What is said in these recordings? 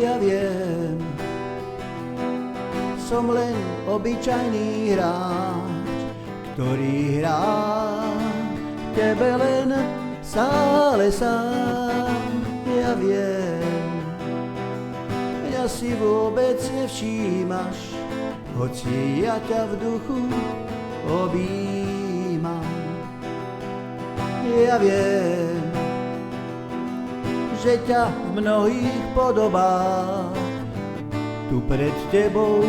Ja viem, som len obyčajný hráč, ktorý hrá tebe len stále sám. Ja viem, mňa si vôbec nevšímaš, hoci ja ťa v duchu objímam. Ja viem, že ťa v mnohých podobách tu pred tebou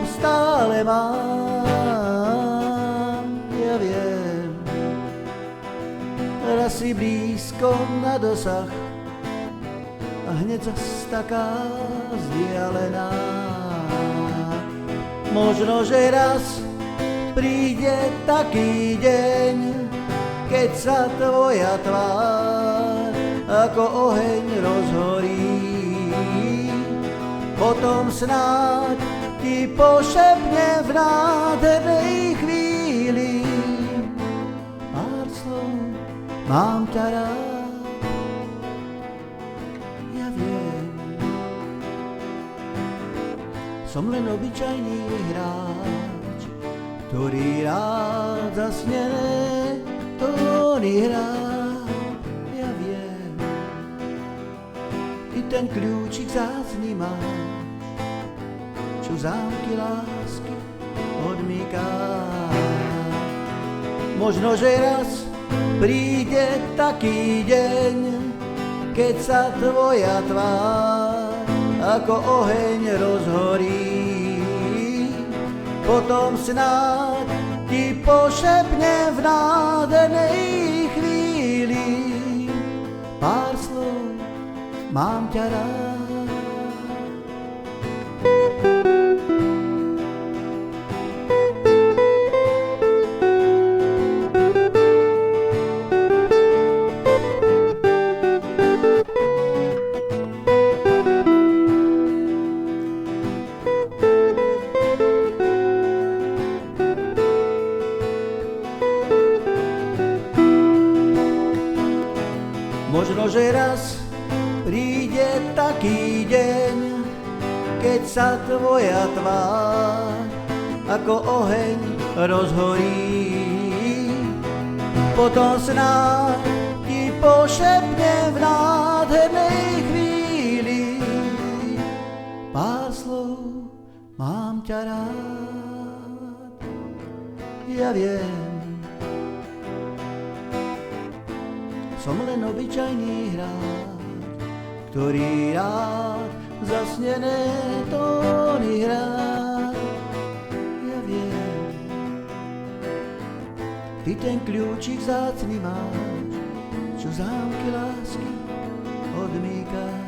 stále mám. Ja viem, raz si blízko na dosah a hneď zas taká vzdialená. Možno, že raz príde taký deň, keď sa tvoja tvár ako oheň rozhorí. Potom snáď ti pošepne v nádhernej chvíli pár slov, mám ťa rád. Ja viem, som len obyčajný hráč, ktorý rád zasnené tóny hrá. Ja viem, ty ten kľúčik vzácny máš, čo zámky lásky odmýká. Možno, že raz príde taký deň, keď sa tvoja tvár ako oheň rozhorí. Potom snáď ti pošepne v nádhernej chvíli pár slov, mám ťa rád. Možno, že raz príde taký deň, keď sa tvoja tvár ako oheň rozhorí. Potom snáď ti pošepne v nádhernej chvíli pár slov, mám ťa rád. Ja viem, som len obyčajný hráč, ktorý rád zasnené tóny hrá. Ja viem, ty ten kľúčik vzácny máš, čo zámky lásky odmýká.